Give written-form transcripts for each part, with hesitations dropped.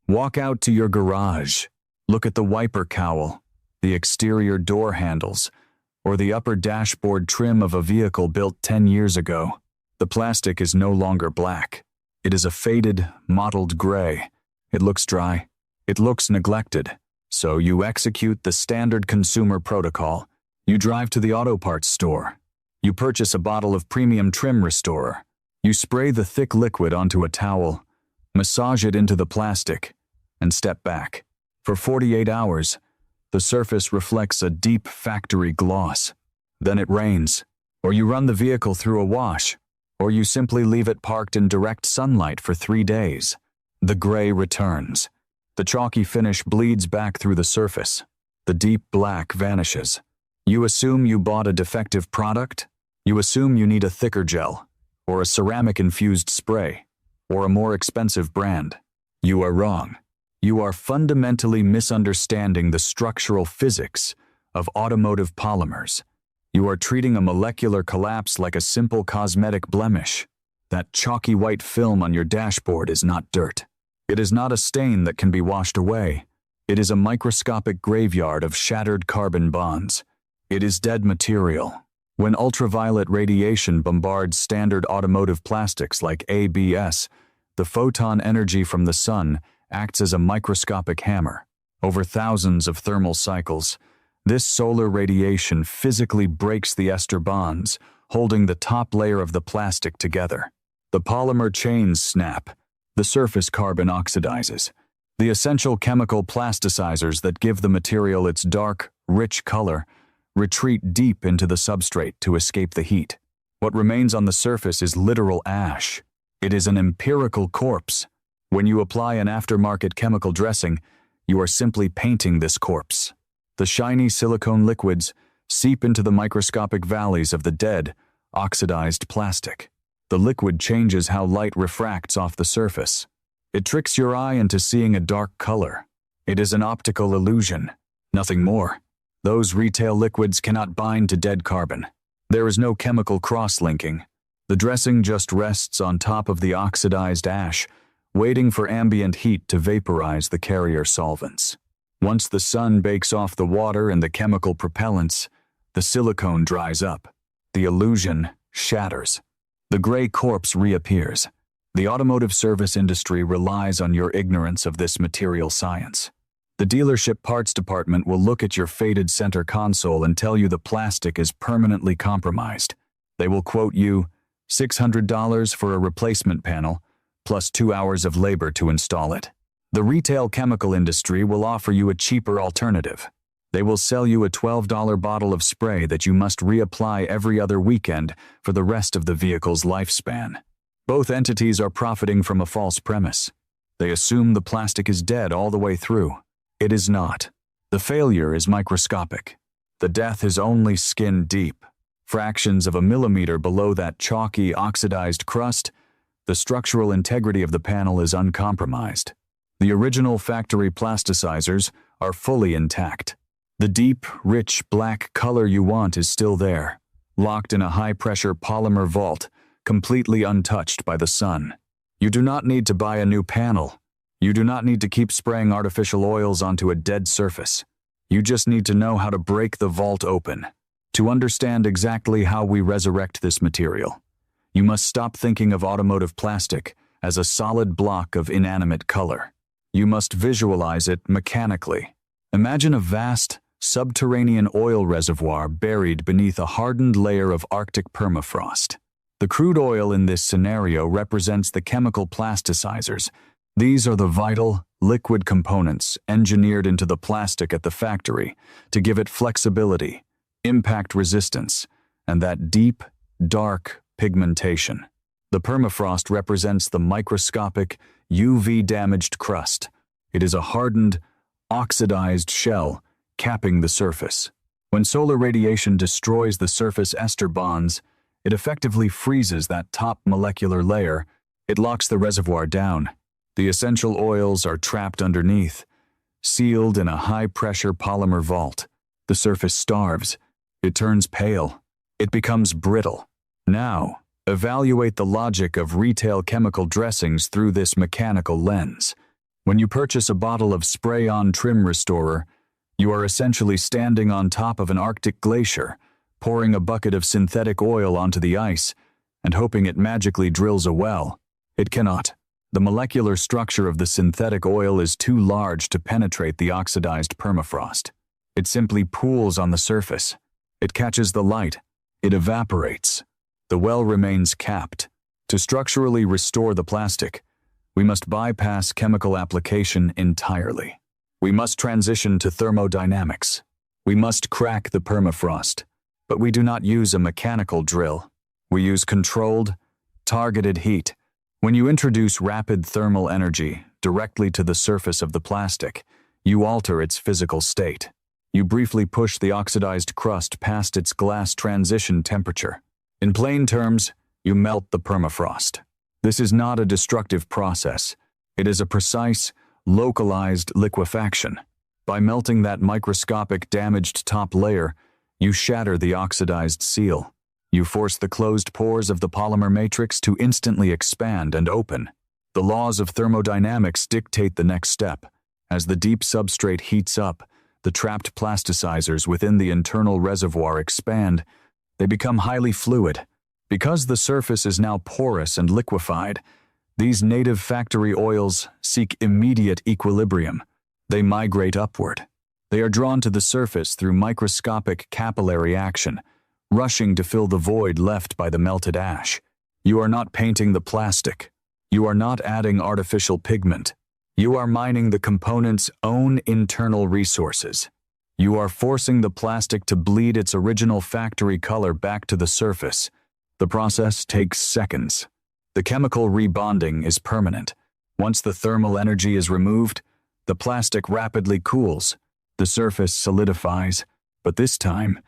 Walk out to your garage. Look at the wiper cowl, the exterior door handles, or the upper dashboard trim of a vehicle built 10 years ago. The plastic is no longer black. It is a faded, mottled gray. It looks dry. It looks neglected. So you execute the standard consumer protocol. You drive to the auto parts store. You purchase a bottle of premium trim restorer. You spray the thick liquid onto a towel, massage it into the plastic, and step back. For 48 hours, the surface reflects a deep factory gloss. Then it rains, or you run the vehicle through a wash, or you simply leave it parked in direct sunlight for 3 days. The gray returns. The chalky finish bleeds back through the surface. The deep black vanishes. You assume you bought a defective product. You assume you need a thicker gel, or a ceramic-infused spray, or a more expensive brand. You are wrong. You are fundamentally misunderstanding the structural physics of automotive polymers. You are treating a molecular collapse like a simple cosmetic blemish. That chalky white film on your dashboard is not dirt. It is not a stain that can be washed away. It is a microscopic graveyard of shattered carbon bonds. It is dead material. When ultraviolet radiation bombards standard automotive plastics like ABS, the photon energy from the sun acts as a microscopic hammer. Over thousands of thermal cycles, this solar radiation physically breaks the ester bonds, holding the top layer of the plastic together. The polymer chains snap. The surface carbon oxidizes. The essential chemical plasticizers that give the material its dark, rich color retreat deep into the substrate to escape the heat. What remains on the surface is literal ash. It is an empirical corpse. When you apply an aftermarket chemical dressing, you are simply painting this corpse. The shiny silicone liquids seep into the microscopic valleys of the dead, oxidized plastic. The liquid changes how light refracts off the surface. It tricks your eye into seeing a dark color. It is an optical illusion, nothing more. Those retail liquids cannot bind to dead carbon. There is no chemical cross-linking. The dressing just rests on top of the oxidized ash, waiting for ambient heat to vaporize the carrier solvents. Once the sun bakes off the water and the chemical propellants, the silicone dries up. The illusion shatters. The gray corpse reappears. The automotive service industry relies on your ignorance of this material science. The dealership parts department will look at your faded center console and tell you the plastic is permanently compromised. They will quote you $600 for a replacement panel, plus 2 hours of labor to install it. The retail chemical industry will offer you a cheaper alternative. They will sell you a $12 bottle of spray that you must reapply every other weekend for the rest of the vehicle's lifespan. Both entities are profiting from a false premise. They assume the plastic is dead all the way through. It is not. The failure is microscopic. The death is only skin deep. Fractions of a millimeter below that chalky, oxidized crust, the structural integrity of the panel is uncompromised. The original factory plasticizers are fully intact. The deep, rich black color you want is still there, locked in a high-pressure polymer vault, completely untouched by the sun. You do not need to buy a new panel. You do not need to keep spraying artificial oils onto a dead surface. You just need to know how to break the vault open. To understand exactly how we resurrect this material, you must stop thinking of automotive plastic as a solid block of inanimate color. You must visualize it mechanically. Imagine a vast, subterranean oil reservoir buried beneath a hardened layer of Arctic permafrost. The crude oil in this scenario represents the chemical plasticizers. These are the vital, liquid components engineered into the plastic at the factory to give it flexibility, impact resistance, and that deep, dark pigmentation. The permafrost represents the microscopic, UV-damaged crust. It is a hardened, oxidized shell capping the surface. When solar radiation destroys the surface ester bonds, it effectively freezes that top molecular layer. It locks the reservoir down. The essential oils are trapped underneath, sealed in a high-pressure polymer vault. The surface starves. It turns pale. It becomes brittle. Now, evaluate the logic of retail chemical dressings through this mechanical lens. When you purchase a bottle of spray-on trim restorer, you are essentially standing on top of an Arctic glacier, pouring a bucket of synthetic oil onto the ice and hoping it magically drills a well. It cannot. The molecular structure of the synthetic oil is too large to penetrate the oxidized permafrost. It simply pools on the surface. It catches the light. It evaporates. The well remains capped. To structurally restore the plastic, we must bypass chemical application entirely. We must transition to thermodynamics. We must crack the permafrost. But we do not use a mechanical drill. We use controlled, targeted heat. When you introduce rapid thermal energy directly to the surface of the plastic, you alter its physical state. You briefly push the oxidized crust past its glass transition temperature. In plain terms, you melt the permafrost. This is not a destructive process. It is a precise, localized liquefaction. By melting that microscopic damaged top layer, you shatter the oxidized seal. You force the closed pores of the polymer matrix to instantly expand and open. The laws of thermodynamics dictate the next step. As the deep substrate heats up, the trapped plasticizers within the internal reservoir expand. They become highly fluid. Because the surface is now porous and liquefied, these native factory oils seek immediate equilibrium. They migrate upward. They are drawn to the surface through microscopic capillary action, rushing to fill the void left by the melted ash. You are not painting the plastic. You are not adding artificial pigment. You are mining the component's own internal resources. You are forcing the plastic to bleed its original factory color back to the surface. The process takes seconds. The chemical rebonding is permanent. Once the thermal energy is removed, the plastic rapidly cools. The surface solidifies, but this time,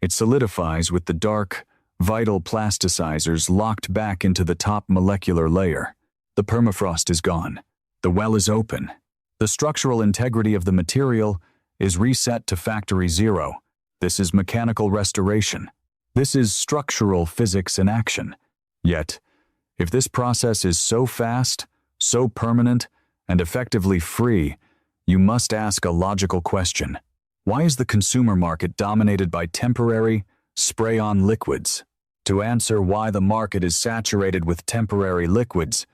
it solidifies with the dark, vital plasticizers locked back into the top molecular layer. The permafrost is gone. The well is open. The structural integrity of the material is reset to factory zero. This is mechanical restoration. This is structural physics in action. Yet, if this process is so fast, so permanent, and effectively free, you must ask a logical question. Why is the consumer market dominated by temporary, spray-on liquids? To answer why the market is saturated with temporary liquids,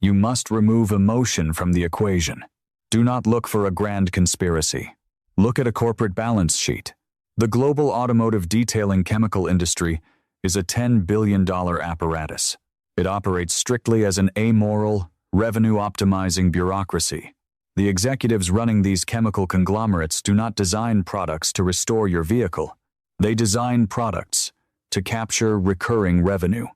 you must remove emotion from the equation. Do not look for a grand conspiracy. Look at a corporate balance sheet. The global automotive detailing chemical industry is a $10 billion apparatus. It operates strictly as an amoral, revenue-optimizing bureaucracy. The executives running these chemical conglomerates do not design products to restore your vehicle. They design products to capture recurring revenue.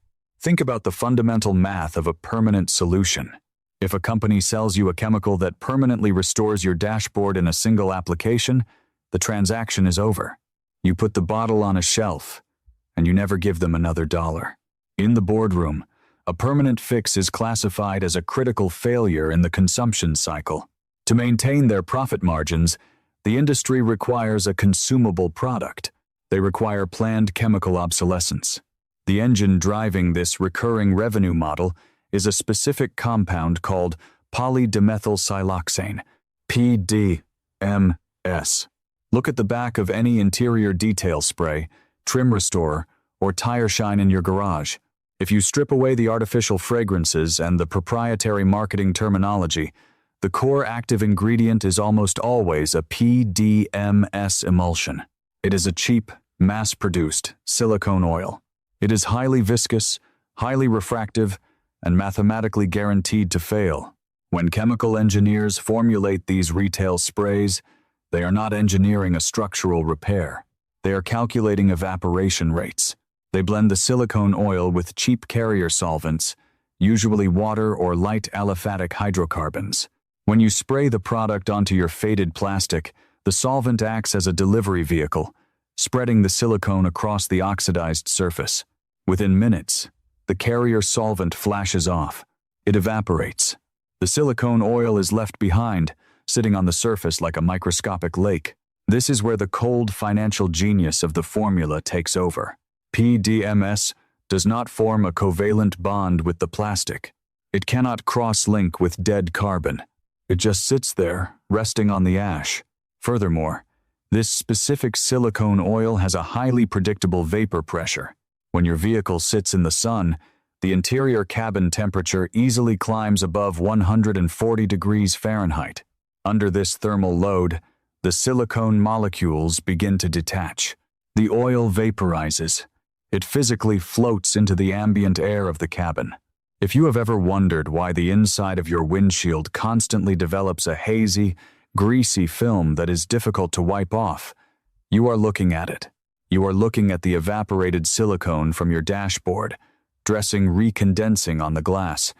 Think about the fundamental math of a permanent solution. If a company sells you a chemical that permanently restores your dashboard in a single application, the transaction is over. You put the bottle on a shelf, and you never give them another dollar. In the boardroom, a permanent fix is classified as a critical failure in the consumption cycle. To maintain their profit margins, the industry requires a consumable product. They require planned chemical obsolescence. The engine driving this recurring revenue model is a specific compound called polydimethylsiloxane, PDMS. Look at the back of any interior detail spray, trim restorer, or tire shine in your garage. If you strip away the artificial fragrances and the proprietary marketing terminology, the core active ingredient is almost always a PDMS emulsion. It is a cheap, mass-produced silicone oil. It is highly viscous, highly refractive, and mathematically guaranteed to fail. When chemical engineers formulate these retail sprays, they are not engineering a structural repair. They are calculating evaporation rates. They blend the silicone oil with cheap carrier solvents, usually water or light aliphatic hydrocarbons. When you spray the product onto your faded plastic, the solvent acts as a delivery vehicle, spreading the silicone across the oxidized surface. Within minutes, the carrier solvent flashes off. It evaporates. The silicone oil is left behind, sitting on the surface like a microscopic lake. This is where the cold financial genius of the formula takes over. PDMS does not form a covalent bond with the plastic. It cannot cross-link with dead carbon. It just sits there, resting on the ash. Furthermore, this specific silicone oil has a highly predictable vapor pressure. When your vehicle sits in the sun, the interior cabin temperature easily climbs above 140 degrees Fahrenheit. Under this thermal load, the silicone molecules begin to detach. The oil vaporizes. It physically floats into the ambient air of the cabin. If you have ever wondered why the inside of your windshield constantly develops a hazy, greasy film that is difficult to wipe off, you are looking at it. You are looking at the evaporated silicone from your dashboard, recondensing on the glass.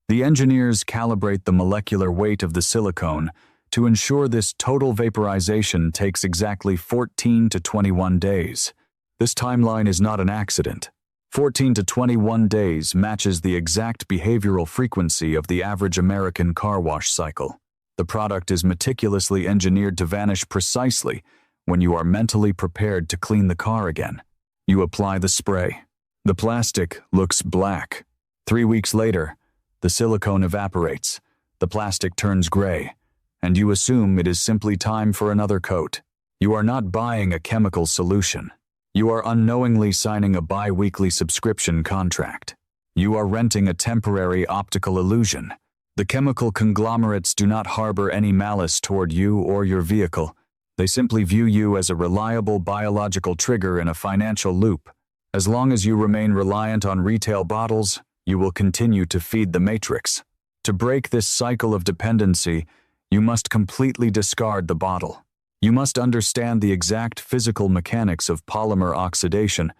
The engineers calibrate the molecular weight of the silicone to ensure this total vaporization takes exactly 14 to 21 days. This timeline is not an accident. 14 to 21 days matches the exact behavioral frequency of the average American car wash cycle. The product is meticulously engineered to vanish precisely when you are mentally prepared to clean the car again. You apply the spray. The plastic looks black. 3 weeks later, the silicone evaporates, the plastic turns gray, and you assume it is simply time for another coat. You are not buying a chemical solution. You are unknowingly signing a bi-weekly subscription contract. You are renting a temporary optical illusion. The chemical conglomerates do not harbor any malice toward you or your vehicle. They simply view you as a reliable biological trigger in a financial loop. As long as you remain reliant on retail bottles, you will continue to feed the matrix. To break this cycle of dependency, you must completely discard the bottle. You must understand the exact physical mechanics of polymer oxidation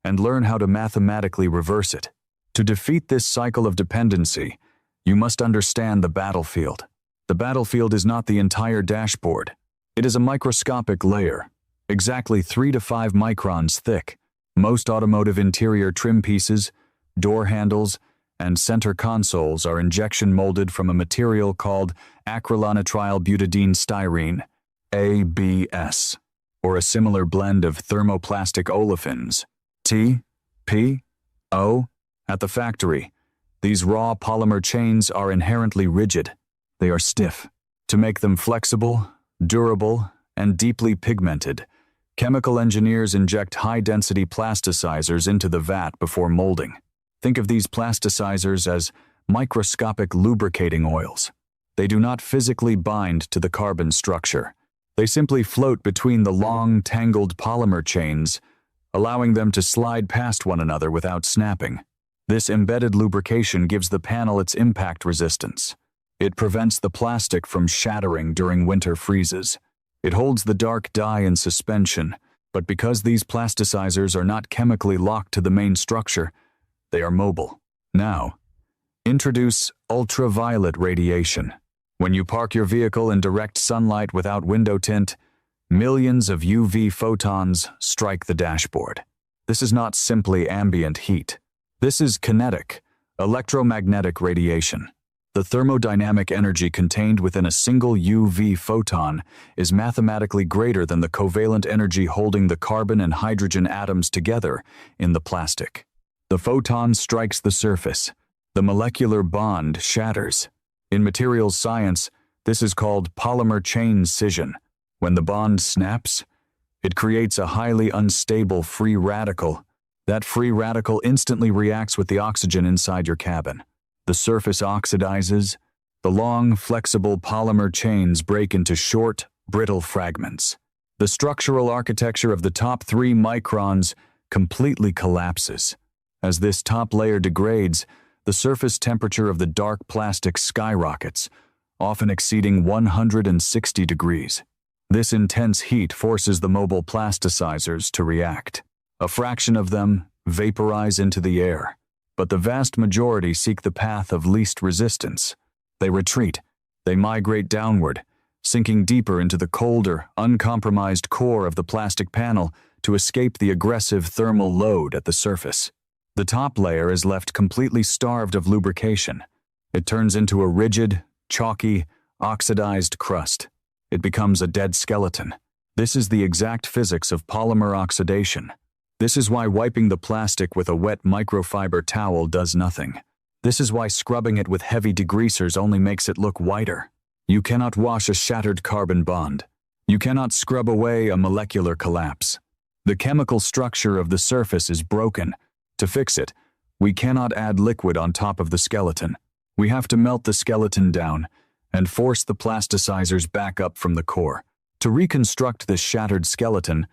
and learn how to mathematically reverse it. To defeat this cycle of dependency, you must understand the battlefield. The battlefield is not the entire dashboard. It is a microscopic layer, exactly 3 to 5 microns thick. Most automotive interior trim pieces, door handles, and center consoles are injection molded from a material called acrylonitrile butadiene styrene, ABS, or a similar blend of thermoplastic olefins, T, P, O. At the factory, these raw polymer chains are inherently rigid. They are stiff. To make them flexible, durable, and deeply pigmented, chemical engineers inject high-density plasticizers into the vat before molding. Think of these plasticizers as microscopic lubricating oils. They do not physically bind to the carbon structure. They simply float between the long, tangled polymer chains, allowing them to slide past one another without snapping. This embedded lubrication gives the panel its impact resistance. It prevents the plastic from shattering during winter freezes. It holds the dark dye in suspension, but because these plasticizers are not chemically locked to the main structure, they are mobile. Now, introduce ultraviolet radiation. When you park your vehicle in direct sunlight without window tint, millions of UV photons strike the dashboard. This is not simply ambient heat. This is kinetic, electromagnetic radiation. The thermodynamic energy contained within a single UV photon is mathematically greater than the covalent energy holding the carbon and hydrogen atoms together in the plastic. The photon strikes the surface. The molecular bond shatters. In materials science, this is called polymer chain scission. When the bond snaps, it creates a highly unstable free radical. That free radical instantly reacts with the oxygen inside your cabin. The surface oxidizes. The long, flexible polymer chains break into short, brittle fragments. The structural architecture of the top 3 microns completely collapses. As this top layer degrades, the surface temperature of the dark plastic skyrockets, often exceeding 160 degrees. This intense heat forces the mobile plasticizers to react. A fraction of them vaporize into the air, but the vast majority seek the path of least resistance. They retreat. They migrate downward, sinking deeper into the colder, uncompromised core of the plastic panel to escape the aggressive thermal load at the surface. The top layer is left completely starved of lubrication. It turns into a rigid, chalky, oxidized crust. It becomes a dead skeleton. This is the exact physics of polymer oxidation. This is why wiping the plastic with a wet microfiber towel does nothing. This is why scrubbing it with heavy degreasers only makes it look whiter. You cannot wash a shattered carbon bond. You cannot scrub away a molecular collapse. The chemical structure of the surface is broken. To fix it, we cannot add liquid on top of the skeleton. We have to melt the skeleton down and force the plasticizers back up from the core. To reconstruct this shattered skeleton,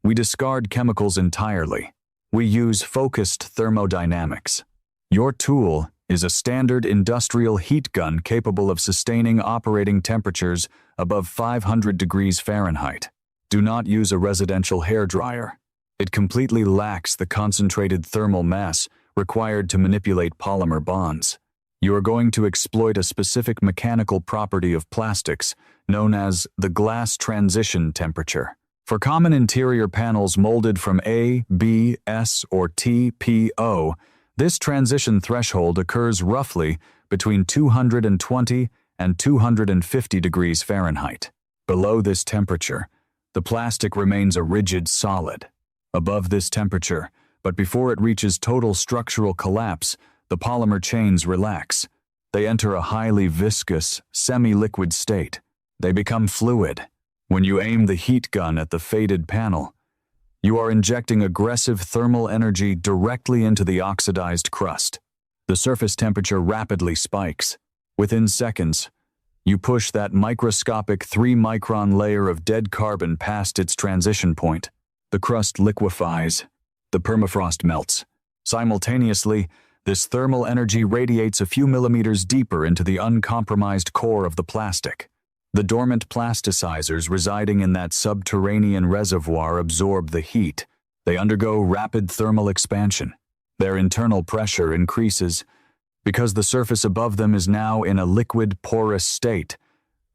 we discard chemicals entirely. We use focused thermodynamics. Your tool is a standard industrial heat gun capable of sustaining operating temperatures above 500 degrees Fahrenheit. Do not use a residential hairdryer. It completely lacks the concentrated thermal mass required to manipulate polymer bonds. You are going to exploit a specific mechanical property of plastics known as the glass transition temperature. For common interior panels molded from A, B, S, or TPO, this transition threshold occurs roughly between 220 and 250 degrees Fahrenheit. Below this temperature, the plastic remains a rigid solid. Above this temperature, but before it reaches total structural collapse, the polymer chains relax. They enter a highly viscous, semi-liquid state. They become fluid. When you aim the heat gun at the faded panel, you are injecting aggressive thermal energy directly into the oxidized crust. The surface temperature rapidly spikes. Within seconds, you push that microscopic 3-micron layer of dead carbon past its transition point. The crust liquefies. The permafrost melts. Simultaneously, this thermal energy radiates a few millimeters deeper into the uncompromised core of the plastic. The dormant plasticizers residing in that subterranean reservoir absorb the heat. They undergo rapid thermal expansion. Their internal pressure increases because the surface above them is now in a liquid, porous state.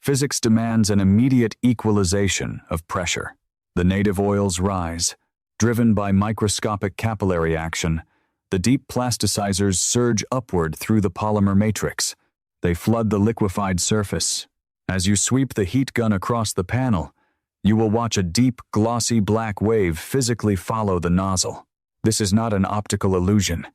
Physics demands an immediate equalization of pressure. The native oils rise. Driven by microscopic capillary action, the deep plasticizers surge upward through the polymer matrix. They flood the liquefied surface. As you sweep the heat gun across the panel, you will watch a deep, glossy black wave physically follow the nozzle. This is not an optical illusion.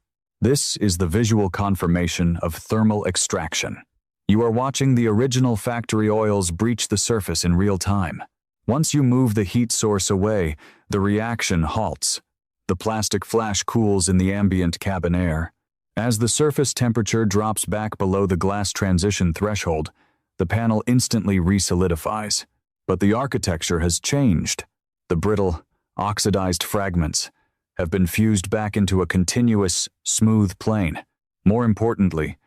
This is the visual confirmation of thermal extraction. You are watching the original factory oils breach the surface in real time. Once you move the heat source away, the reaction halts. The plastic flash cools in the ambient cabin air. As the surface temperature drops back below the glass transition threshold, the panel instantly resolidifies. But the architecture has changed. The brittle, oxidized fragments have been fused back into a continuous, smooth plane. More importantly,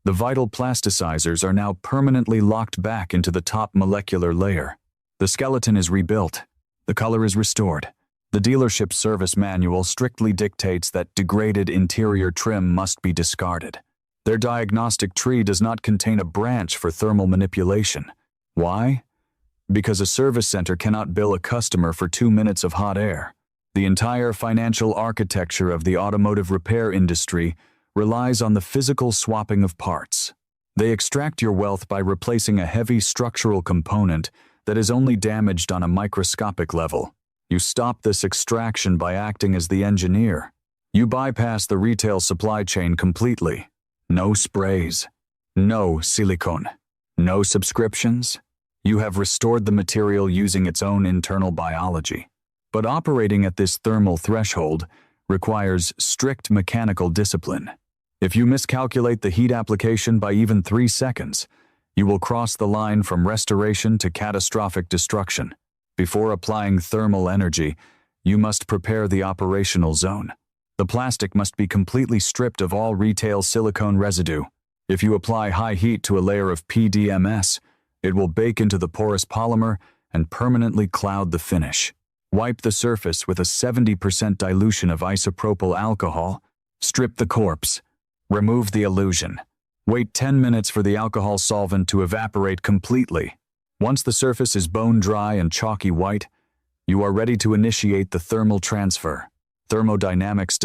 the vital plasticizers are now permanently locked back into the top molecular layer. The skeleton is rebuilt. The color is restored. The dealership service manual strictly dictates that degraded interior trim must be discarded. Their diagnostic tree does not contain a branch for thermal manipulation. Why? Because a service center cannot bill a customer for 2 minutes of hot air. The entire financial architecture of the automotive repair industry relies on the physical swapping of parts. They extract your wealth by replacing a heavy structural component that is only damaged on a microscopic level. You stop this extraction by acting as the engineer. You bypass the retail supply chain completely. No sprays. No silicone. No subscriptions. You have restored the material using its own internal biology. But operating at this thermal threshold requires strict mechanical discipline. If you miscalculate the heat application by even 3 seconds, you will cross the line from restoration to catastrophic destruction. Before applying thermal energy, you must prepare the operational zone. The plastic must be completely stripped of all retail silicone residue. If you apply high heat to a layer of PDMS, it will bake into the porous polymer and permanently cloud the finish. Wipe the surface with a 70% dilution of isopropyl alcohol. Strip the corpse. Remove the illusion. Wait 10 minutes for the alcohol solvent to evaporate completely. Once the surface is bone dry and chalky white, you are ready to initiate the thermal transfer. Thermodynamics